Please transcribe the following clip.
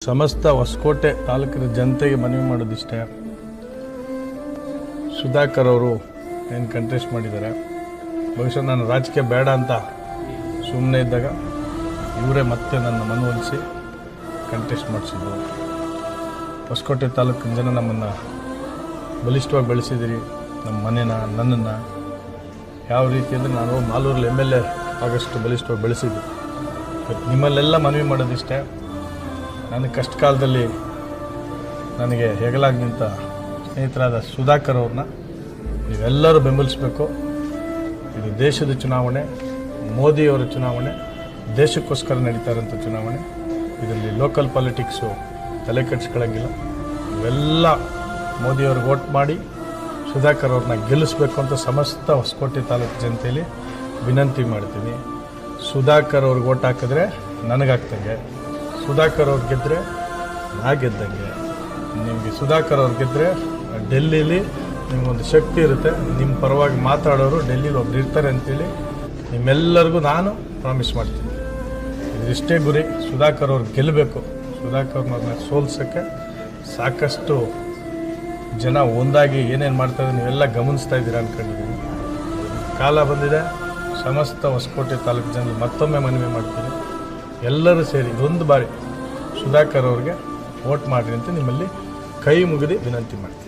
ಸಮಸ್ತ ಹೊಸಕೋಟೆ ತಾಲೂಕಿನ ಜನತೆಗೆ ಮನವಿ ಮಾಡೋದಿಷ್ಟೇ. ಸುಧಾಕರ್ ಅವರು ಏನು ಕಂಟೆಸ್ಟ್ ಮಾಡಿದ್ದಾರೆ, ಬಹುಶಃ ನಾನು ರಾಜಕೀಯ ಬೇಡ ಅಂತ ಸುಮ್ಮನೆ ಇದ್ದಾಗ ಇವರೇ ಮತ್ತೆ ನನ್ನ ಮನವೊಲಿಸಿ ಕಂಟೆಸ್ಟ್ ಮಾಡಿಸಿದ್ರು. ಹೊಸಕೋಟೆ ತಾಲೂಕಿನ ಜನ ನಮ್ಮನ್ನು ಬಲಿಷ್ಠವಾಗಿ ಬೆಳೆಸಿದಿರಿ, ನಮ್ಮ ಮನೆನ ನನ್ನನ್ನು ಯಾವ ರೀತಿ ಅಂದರೆ ನಾನು ಮಾಲೂರಲ್ಲಿ MLA ಆಗಷ್ಟು ಬಲಿಷ್ಠವಾಗಿ ಬೆಳೆಸಿದ್ದೆ. ನಿಮ್ಮಲ್ಲೆಲ್ಲ ಮನವಿ ಮಾಡೋದಿಷ್ಟೇ, ನನಗೆ ಕಷ್ಟ ಕಾಲದಲ್ಲಿ ನನಗೆ ಹೆಗಲಾಗಿ ನಿಂತ ಸ್ನೇಹಿತರಾದ ಸುಧಾಕರ್ ಅವ್ರನ್ನ ನೀವೆಲ್ಲರೂ ಬೆಂಬಲಿಸಬೇಕು. ಇದು ದೇಶದ ಚುನಾವಣೆ, ಮೋದಿಯವರ ಚುನಾವಣೆ, ದೇಶಕ್ಕೋಸ್ಕರ ನಡೀತಾ ಇರೋಂಥ ಚುನಾವಣೆ. ಇದರಲ್ಲಿ ಲೋಕಲ್ ಪಾಲಿಟಿಕ್ಸು ತಲೆ ಕೆಡಿಸ್ಕೊಳ್ಳೋಂಗಿಲ್ಲ. ಇವೆಲ್ಲ ಮೋದಿಯವ್ರಿಗೆ ವೋಟ್ ಮಾಡಿ ಸುಧಾಕರ್ ಅವ್ರನ್ನ ಗೆಲ್ಲಿಸ್ಬೇಕು ಅಂತ ಸಮಸ್ತ ಹೊಸಕೋಟೆ ತಾಲೂಕು ಜನತೆಯಲ್ಲಿ ವಿನಂತಿ ಮಾಡ್ತೀನಿ. ಸುಧಾಕರ್ ಅವ್ರಿಗೆ ವೋಟ್ ಹಾಕಿದ್ರೆ ನನಗಾಗ್ತಂಗೆ, ಸುಧಾಕರ್ ಅವ್ರು ಗೆದ್ದರೆ ನಾ ಗೆದ್ದಂಗೆ. ನಿಮಗೆ ಸುಧಾಕರ್ ಅವ್ರು ಗೆದ್ದರೆ ಡೆಲ್ಲೀಲಿ ನಿಮಗೊಂದು ಶಕ್ತಿ ಇರುತ್ತೆ, ನಿಮ್ಮ ಪರವಾಗಿ ಮಾತಾಡೋರು ಡೆಲ್ಲೀಲಿ ಒಬ್ರು ಇರ್ತಾರೆ ಅಂತೇಳಿ ನಿಮ್ಮೆಲ್ಲರಿಗೂ ನಾನು ಪ್ರಾಮಿಸ್ ಮಾಡ್ತೀನಿ. ಇದಿಷ್ಟೇ ಗುರಿ, ಸುಧಾಕರ್ ಅವ್ರು ಗೆಲ್ಲಬೇಕು. ಸುಧಾಕರ್ ಅವ್ರನ್ನ ಸೋಲ್ಸೋಕ್ಕೆ ಸಾಕಷ್ಟು ಜನ ಒಂದಾಗಿ ಏನೇನು ಮಾಡ್ತಾಯಿದ್ರೆ ನೀವೆಲ್ಲ ಗಮನಿಸ್ತಾ ಇದ್ದೀರಾ ಅಂದ್ಕೊಂಡಿದ್ದೀನಿ. ಕಾಲ ಬಂದಿದೆ, ಸಮಸ್ತ ಹೊಸಕೋಟೆ ತಾಲೂಕು ಜನ ಮತ್ತೊಮ್ಮೆ ಮನವಿ ಮಾಡ್ತೀನಿ, ಎಲ್ಲರೂ ಸೇರಿ ಇದೊಂದು ಬಾರಿ ಸುಧಾಕರ್ ಅವ್ರಿಗೆ ವೋಟ್ ಮಾಡಿರಿ ಅಂತ ನಿಮ್ಮಲ್ಲಿ ಕೈ ಮುಗಿದು ವಿನಂತಿ ಮಾಡ್ತೀನಿ.